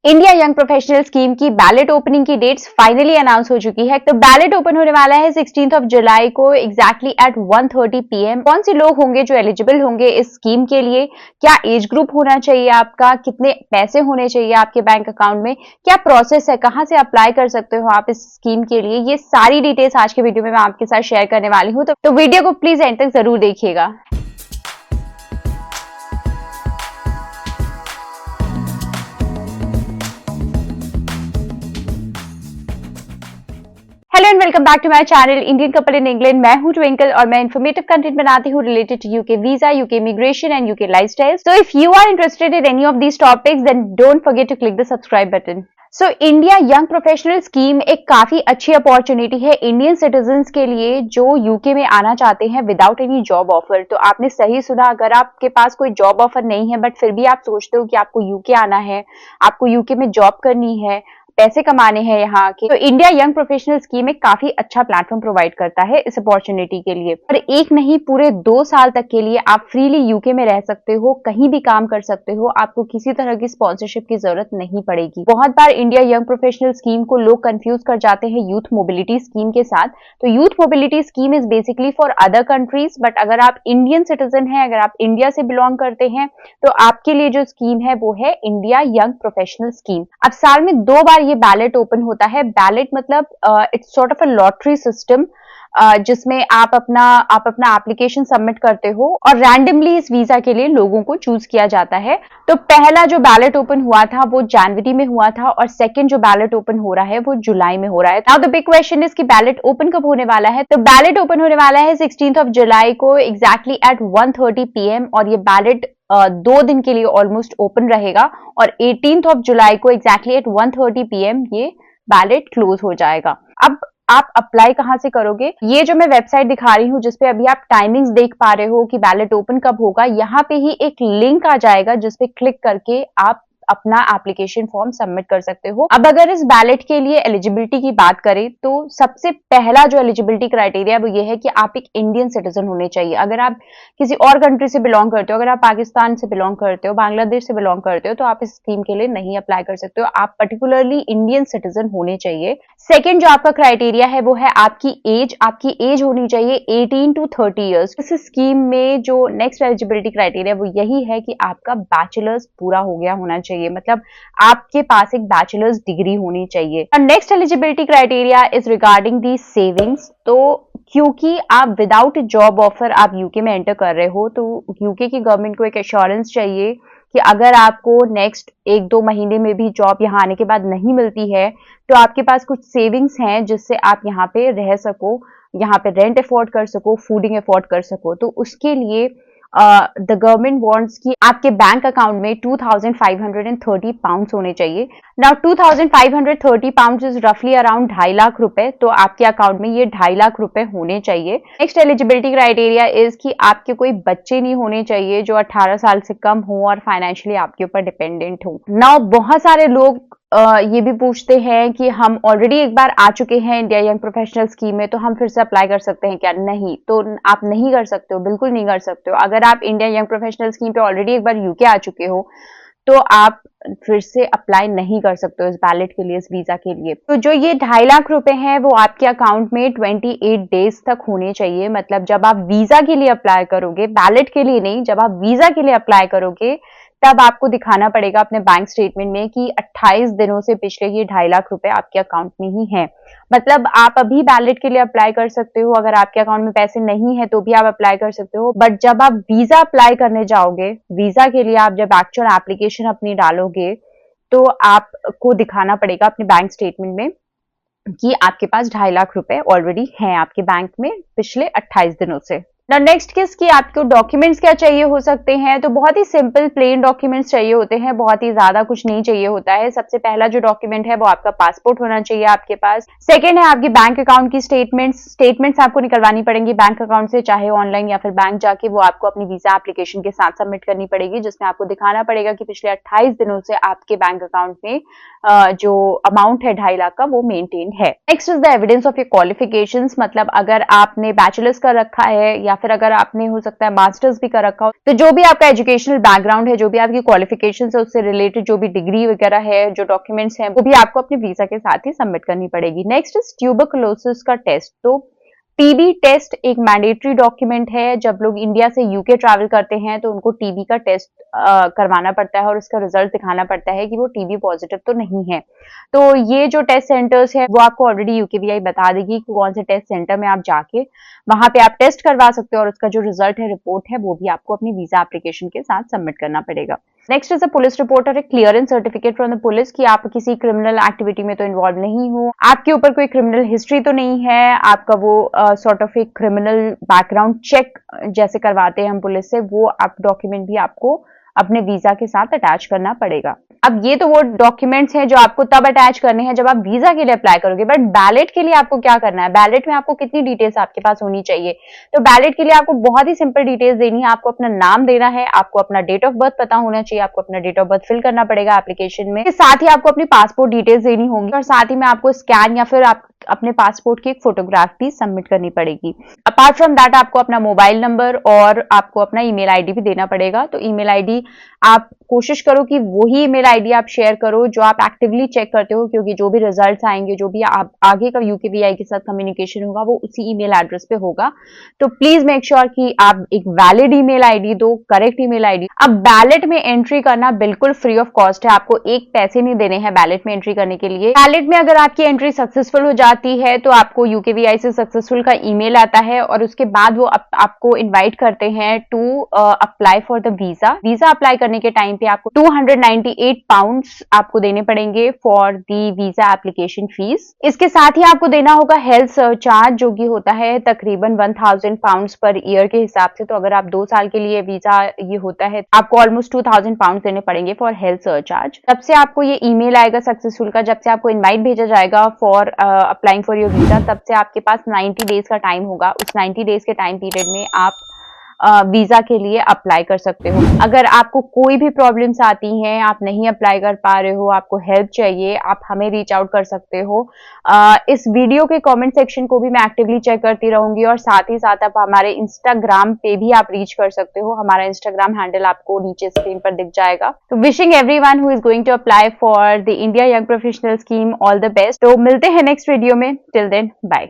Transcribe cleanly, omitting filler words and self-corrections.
India young professional scheme की ballot opening की dates finally announce हो चुकी है। तो बैलेट ओपन होने वाला है 16 जुलाई को एग्जैक्टली एट 1:30 PM। कौन से लोग होंगे जो एलिजिबल होंगे इस स्कीम के लिए, क्या एज ग्रुप होना चाहिए आपका, कितने पैसे होने चाहिए आपके बैंक अकाउंट में, क्या प्रोसेस है, कहां से अप्लाई कर सकते हो आप इस स्कीम के लिए, ये सारी डिटेल्स आज के वीडियो में मैं आपके साथ शेयर करने वाली हूँ। तो वीडियो को प्लीज एंड तक जरूर देखिएगा। Hello and welcome back to my channel Indian couple in England. मैं हूं ट्विंकल और मैं इन्फॉर्मेटिव कंटेंट बनाती हूं related to UK visa, UK immigration and UK lifestyle. So if you are interested in any of these topics then don't forget to click the subscribe button. So India young professional scheme एक काफी अच्छी opportunity है Indian citizens के लिए जो UK में आना चाहते हैं विदाउट एनी जॉब ऑफर। तो आपने सही सुना, अगर आपके पास कोई जॉब ऑफर नहीं है बट फिर भी आप सोचते हो कि आपको यूके आना है, आपको यूके में जॉब करनी है, पैसे कमाने हैं यहाँ के, तो इंडिया यंग प्रोफेशनल स्कीम एक काफी अच्छा प्लेटफॉर्म प्रोवाइड करता है इस अपॉर्चुनिटी के लिए। और एक नहीं, पूरे 2 साल तक के लिए आप फ्रीली यूके में रह सकते हो, कहीं भी काम कर सकते हो, आपको किसी तरह की स्पॉन्सरशिप की जरूरत नहीं पड़ेगी। बहुत बार इंडिया यंग प्रोफेशनल स्कीम को लोग कंफ्यूज कर जाते हैं यूथ मोबिलिटी स्कीम के साथ। तो youth mobility scheme is basically for other countries, but अगर आप इंडियन सिटीजन हैं, अगर आप इंडिया से बिलोंग करते हैं, तो आपके लिए जो स्कीम है वो है इंडिया यंग प्रोफेशनल स्कीम। अब साल में 2 बार ये बैलेट ओपन होता है। बैलेट मतलब it's sort of a lottery system जिसमें आप अपना एप्लीकेशन सबमिट करते हो और रैंडमली इस वीजा के लिए लोगों को चूज किया जाता है। तो पहला जो बैलेट ओपन हुआ था वो जनवरी में हुआ था और सेकंड जो बैलेट ओपन हो रहा है वो जुलाई में हो रहा है। Now the big question is कि बैलेट ओपन कब होने वाला है। तो बैलेट ओपन होने वाला है 16 जुलाई को एग्जैक्टली एट 1:30 PM और ये बैलेट 2 दिन के लिए ऑलमोस्ट ओपन रहेगा और 18 जुलाई को एग्जैक्टली एट 1:30 PM ये बैलेट क्लोज हो जाएगा। अब आप अप्लाई कहां से करोगे? ये जो मैं वेबसाइट दिखा रही हूं जिसपे अभी आप टाइमिंग्स देख पा रहे हो कि बैलेट ओपन कब होगा, यहाँ पे ही एक लिंक आ जाएगा जिसपे क्लिक करके आप अपना एप्लीकेशन फॉर्म सबमिट कर सकते हो। अब अगर इस बैलेट के लिए एलिजिबिलिटी की बात करें तो सबसे पहला जो एलिजिबिलिटी क्राइटेरिया वो ये है कि आप एक इंडियन सिटीजन होने चाहिए। अगर आप किसी और कंट्री से बिलोंग करते हो, अगर आप पाकिस्तान से बिलोंग करते हो, बांग्लादेश से बिलोंग करते हो, तो आप इस स्कीम के लिए नहीं अप्लाई कर सकते हो। आप पर्टिकुलरली इंडियन सिटीजन होने चाहिए। सेकेंड जो आपका क्राइटेरिया है वो है आपकी एज। आपकी एज होनी चाहिए 18 to 30 ईयर्स। इस स्कीम में जो नेक्स्ट एलिजिबिलिटी क्राइटेरिया वो यही है कि आपका बैचलर्स पूरा हो गया होना चाहिए, मतलब आपके पास एक बैचलर्स डिग्री होनी चाहिए। Next eligibility criteria is regarding the savings. तो क्योंकि आप विदाउट जॉब ऑफर आप यूके में एंटर कर रहे हो, तो यूके की गवर्नमेंट को एक एश्योरेंस चाहिए कि अगर आपको नेक्स्ट 1-2 महीने में भी जॉब यहाँ आने के बाद नहीं मिलती है तो आपके पास कुछ सेविंग्स हैं जिससे आप यहाँ पे रह सको, यहाँ पे रेंट अफोर्ड कर सको, फूडिंग अफोर्ड कर सको। तो उसके लिए द गवर्नमेंट वांट्स कि आपके बैंक अकाउंट में 2530 पाउंड्स होने चाहिए। नाउ 2530 पाउंड्स इज रफली अराउंड 2.5 लाख रुपए। तो आपके अकाउंट में ये 2.5 लाख रुपए होने चाहिए। नेक्स्ट एलिजिबिलिटी क्राइटेरिया इज कि आपके कोई बच्चे नहीं होने चाहिए जो 18 साल से कम हो और फाइनेंशियली आपके ऊपर डिपेंडेंट हो। नाउ बहुत सारे लोग ये भी पूछते हैं कि हम ऑलरेडी एक बार आ चुके हैं इंडिया यंग प्रोफेशनल स्कीम में, तो हम फिर से अप्लाई कर सकते हैं क्या? नहीं, तो आप नहीं कर सकते हो, बिल्कुल नहीं कर सकते हो। अगर आप इंडिया यंग प्रोफेशनल स्कीम पे ऑलरेडी एक बार यूके आ चुके हो तो आप फिर से अप्लाई नहीं कर सकते हो इस बैलेट के लिए, इस वीजा के लिए। तो जो ये 2.5 लाख रुपए हैं वो आपके अकाउंट में 28 डेज तक होने चाहिए। मतलब जब आप वीजा के लिए अप्लाई करोगे, बैलेट के लिए नहीं, जब आप वीजा के लिए अप्लाई करोगे तब आपको दिखाना पड़ेगा अपने बैंक स्टेटमेंट में कि 28 दिनों से पिछले ये 2.5 लाख रुपए आपके अकाउंट में ही हैं। मतलब आप अभी बैलेट के लिए अप्लाई कर सकते हो, अगर आपके अकाउंट में पैसे नहीं है तो भी आप अप्लाई कर सकते हो। बट जब आप वीजा अप्लाई करने जाओगे, वीजा के लिए आप जब एक्चुअल एप्लीकेशन अपनी डालोगे तो आपको दिखाना पड़ेगा अपने बैंक स्टेटमेंट में कि आपके पास 2.5 लाख रुपए ऑलरेडी हैं आपके बैंक में पिछले 28 दिनों से। नेक्स्ट किस की आपको डॉक्यूमेंट्स क्या चाहिए हो सकते हैं? तो बहुत ही सिंपल प्लेन डॉक्यूमेंट्स चाहिए होते हैं, बहुत ही ज्यादा कुछ नहीं चाहिए होता है। सबसे पहला जो डॉक्यूमेंट है वो आपका पासपोर्ट होना चाहिए आपके पास। सेकंड है आपकी बैंक अकाउंट की स्टेटमेंट्स आपको निकलवानी पड़ेंगी बैंक अकाउंट से, चाहे ऑनलाइन या फिर बैंक जाके। वो आपको अपनी वीजा एप्लीकेशन के साथ सबमिट करनी पड़ेगी जिसमें आपको दिखाना पड़ेगा कि पिछले 28 दिनों से आपके बैंक अकाउंट में जो अमाउंट है 2.5 लाख का वो मेंटेन है। Next is the evidence of your qualifications. मतलब अगर आपने बैचलर्स कर रखा है या फिर अगर आपने हो सकता है मास्टर्स भी कर रखा हो, तो जो भी आपका एजुकेशनल बैकग्राउंड है, जो भी आपकी क्वालिफिकेशन है, उससे रिलेटेड जो भी डिग्री वगैरह है, जो डॉक्यूमेंट्स हैं, वो भी आपको अपने वीजा के साथ ही सबमिट करनी पड़ेगी। नेक्स्ट इज ट्यूबरकुलोसिस का टेस्ट। तो टीबी टेस्ट एक मैंडेटरी डॉक्यूमेंट है। जब लोग इंडिया से यूके ट्रैवल करते हैं तो उनको टीबी का टेस्ट करवाना पड़ता है और उसका रिजल्ट दिखाना पड़ता है कि वो टीबी पॉजिटिव तो नहीं है। तो ये जो टेस्ट सेंटर्स है वो आपको ऑलरेडी यूकेवीआई बता देगी कि कौन से टेस्ट सेंटर में आप जाके वहां पे आप टेस्ट करवा सकते हो और उसका जो रिजल्ट है, रिपोर्ट है, वो भी आपको अपनी वीजा एप्लीकेशन के साथ सबमिट करना पड़ेगा। Next is a police report और एक clearance certificate from the police कि आप किसी क्रिमिनल एक्टिविटी में तो इन्वॉल्व नहीं हो, आपके ऊपर कोई क्रिमिनल हिस्ट्री तो नहीं है, आपका वो सॉर्ट ऑफ एक क्रिमिनल बैकग्राउंड चेक जैसे करवाते हैं हम पुलिस से, वो आप डॉक्यूमेंट भी आपको अपने वीजा के साथ अटैच करना पड़ेगा। अब ये तो वो डॉक्यूमेंट्स हैं जो आपको तब अटैच करने हैं जब आप वीजा के लिए अप्लाई करोगे, बट बैलेट के लिए आपको क्या करना है? बैलेट में आपको कितनी डिटेल्स आपके पास होनी चाहिए? तो बैलेट के लिए आपको बहुत ही सिंपल डिटेल्स देनी है। आपको अपना नाम देना है, आपको अपना डेट ऑफ बर्थ पता होना चाहिए, आपको अपना डेट ऑफ बर्थ फिल करना पड़ेगा एप्लीकेशन में, साथ ही आपको अपनी पासपोर्ट डिटेल्स देनी होंगी और साथ ही में आपको स्कैन या फिर आप अपने पासपोर्ट की एक फोटोग्राफ भी सबमिट करनी पड़ेगी। अपार्ट फ्रॉम दैट आपको अपना मोबाइल नंबर और आपको अपना ईमेल आईडी भी देना पड़ेगा। तो ईमेल आईडी आप कोशिश करो कि वही ईमेल आईडी आप शेयर करो जो आप एक्टिवली चेक करते हो, क्योंकि जो भी रिजल्ट्स आएंगे, जो भी आप आगे का यूकेवीआई के साथ कम्युनिकेशन होगा, वो उसी ईमेल एड्रेस पे होगा। तो प्लीज मेक श्योर कि आप एक वैलिड ईमेल आईडी दो, करेक्ट ईमेल आईडी। अब बैलेट में एंट्री करना बिल्कुल फ्री ऑफ कॉस्ट है, आपको एक पैसे नहीं देने हैं बैलेट में एंट्री करने के लिए। बैलेट में अगर आपकी एंट्री सक्सेसफुल हो जाती है तो आपको यूकेवीआई से सक्सेसफुल का ईमेल आता है और उसके बाद वो आपको इनवाइट करते हैं to apply for the visa. Visa apply करने के टाइम पे आपको 298 पाउंड्स आपको देने पड़ेंगे for the visa application fees. इसके साथ ही आपको देना होगा हेल्थ चार्ज, जो कि होता है तकरीबन 1000 पाउंड्स पर ईयर के हिसाब से। तो अगर आप 2 साल के लिए वीजा ये होता है, आपको ऑलमोस्ट 2000 पाउंड देने पड़ेंगे फॉर हेल्थ चार्ज। तब से आपको ये ईमेल आएगा सक्सेसफुल का, जब से आपको इनवाइट भेजा जाएगा for applying for your visa, तब से आपके पास 90 डेज का टाइम होगा। उस 90 डेज के टाइम पीरियड में आप वीजा के लिए अप्लाई कर सकते हो। अगर आपको कोई भी प्रॉब्लम्स आती हैं, आप नहीं अप्लाई कर पा रहे हो, आपको हेल्प चाहिए, आप हमें रीच आउट कर सकते हो। इस वीडियो के कमेंट सेक्शन को भी मैं एक्टिवली चेक करती रहूंगी और साथ ही साथ आप हमारे इंस्टाग्राम पे भी आप रीच कर सकते हो। हमारा इंस्टाग्राम हैंडल आपको नीचे स्क्रीन पर दिख जाएगा। तो wishing everyone who is going to apply for the India young professional scheme all the best. तो मिलते हैं नेक्स्ट वीडियो में। Till then bye.